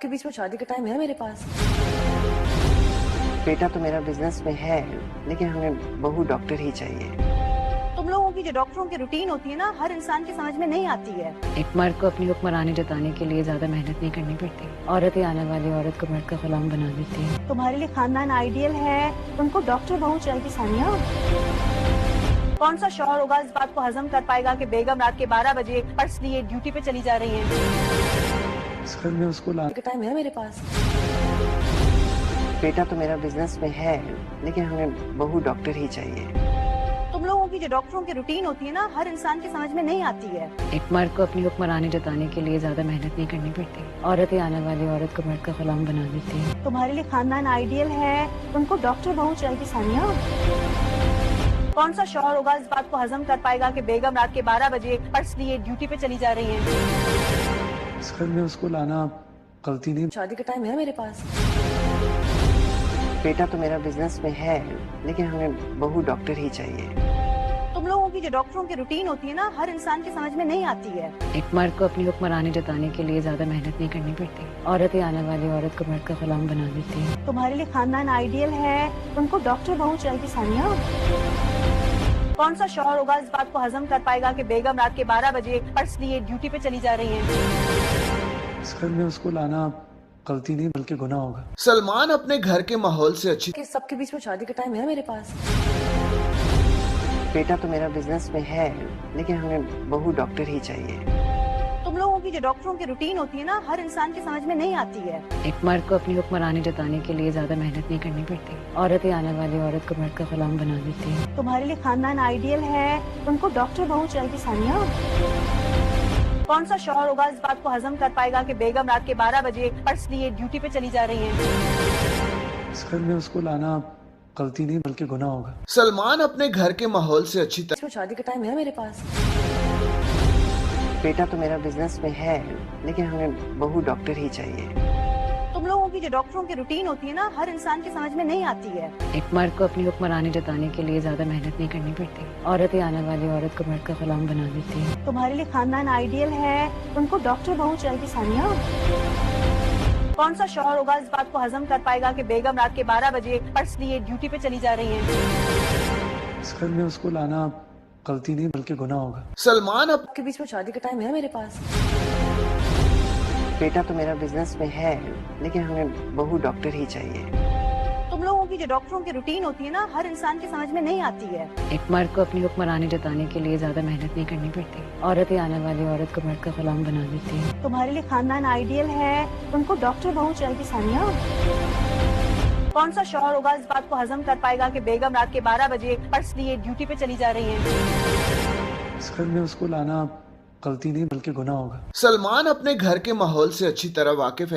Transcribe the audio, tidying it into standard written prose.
के बीच में शादी का टाइम है मेरे पास। बेटा तो मेरा बिजनेस में है, लेकिन हमें बहू डॉक्टर ही चाहिए। तुम लोगों की जो डॉक्टरों की रूटीन होती है ना, हर इंसान की समझ में नहीं आती है। एक मर्द को अपनी हुक्मरानी जताने के लिए ज्यादा मेहनत नहीं करनी पड़ती। औरत ही आने वाली औरत को मर्द का गुलाम बना देती है। तुम्हारे लिए खानदान आइडियल है, तुमको डॉक्टर बहू चाहिए। सानिया, कौन सा शौहर होगा इस बात को हजम कर पाएगा कि बेगम रात के 12 बजे पर्स लिए ड्यूटी पे चली जा रही हैं। सर मैं उसको ला का टाइम है मेरे पास। बेटा तो मेरा बिजनेस में है, लेकिन हमें बहू डॉक्टर ही चाहिए। तुम लोगों की जो डॉक्टरों की रूटीन होती है ना, हर इंसान की समझ में नहीं आती है। एक मर्द को अपनी हुक्मरानी जताने के लिए ज्यादा मेहनत नहीं करनी पड़ती। औरत ही आने वाली औरत को मर्द का गुलाम बना देती है। तुम्हारे लिए खानदान आइडियल है, तुमको डॉक्टर बहू चाहिए। सानिया, कौन सा शौहर होगा इस बात को हजम कर पाएगा कि बेगम रात के 12 बजे पर्स लिए ड्यूटी पे चली जा रही हैं। सर मैं उसको लाना गलती नहीं। शादी का टाइम है मेरे पास। बेटा तो मेरा बिजनेस में है, लेकिन हमें बहू डॉक्टर ही चाहिए। तुम लोगों की जो डॉक्टरों की रूटीन होती है ना, हर इंसान की समझ में नहीं आती है। एक मर्द को अपनी हुक्मरानी जताने के लिए ज्यादा मेहनत नहीं करनी पड़ती। औरत ही आने वाली औरत को मर्द का गुलाम बना देती है। तुम्हारे लिए खानदान आइडियल है, तुमको डॉक्टर बहू चाहिए। सानिया, कौन सा शौहर होगा इस बात को हजम कर पाएगा कि बेगम रात के 12 बजे पर्स लिए ड्यूटी पे चली जा रही हैं। सर मैं उसको लाना गलती नहीं बल्कि गुनाह होगा। सलमान अपने घर के माहौल से अच्छी कि सबके बीच में शादी का टाइम है मेरे पास। बेटा तो मेरा बिजनेस में है, लेकिन हमें बहू डॉक्टर ही चाहिए। तुम लोगों की जो डॉक्टरों की रूटीन होती है ना, हर इंसान की समझ में नहीं आती है। एक मर्द को अपनी हुक्मरानी जताने के लिए ज्यादा मेहनत नहीं करनी पड़ती। औरत ही आने वाली औरत को मर्द का गुलाम बना देती है। तुम्हारे लिए खानदान आइडियल है, तुमको डॉक्टर बहू चाहिए। सानिया, कौन सा शौहर होगा इस बात को हजम कर पाएगा कि बेगम रात के 12 बजे पर्स लिए ड्यूटी पे चली जा रही हैं। सर मैं उसको लाना गलती नहीं बल्कि गुनाह होगा। सलमान अपने घर के माहौल से अच्छी तरह इसमें शादी का टाइम है मेरे पास। बेटा तो मेरा बिजनेस में है, लेकिन हमें बहू डॉक्टर ही चाहिए। तुम लोगों की जो डॉक्टरों की रूटीन होती है ना, हर इंसान की समझ में नहीं आती है। एक मर्द को अपनी हुक्मरानी जताने के लिए ज्यादा मेहनत नहीं करनी पड़ती। औरत ही आने वाली औरत को मर्द का गुलाम बना देती है। तुम्हारे लिए खानदान आइडियल है, तुमको डॉक्टर बहू चाहिए। सानिया, कौन सा शौहर होगा इस बात को हजम कर पाएगा कि बेगम रात के 12 बजे पर्स लिए ड्यूटी पे चली जा रही हैं। सर मैं उसको लाना गलती नहीं बल्कि गुनाह होगा। सलमान के बीच में शादी का टाइम है मेरे पास। बेटा तो मेरा बिजनेस में है, लेकिन हमें बहू डॉक्टर ही चाहिए। तुम लोगों की जो डॉक्टरों की रूटीन होती है ना, हर इंसान की समझ में नहीं आती है। एक मर्द को अपनी हुक्मरानी जताने के लिए ज्यादा मेहनत नहीं करनी पड़ती। औरत ही आने वाली औरत को मर्द का गुलाम बना देती है। तुम्हारे लिए खानदान आइडियल है, तुमको डॉक्टर बहू चाहिए। सानिया, कौन सा शौहर होगा इस बात को हजम कर पाएगा कि बेगम रात के 12 बजे पर्स लिए ड्यूटी पे चली जा रही हैं। सर मैं उसको लाना गलती नहीं बल्कि गुनाह होगा। सलमान अपने घर के माहौल से अच्छी तरह वाकिफ है।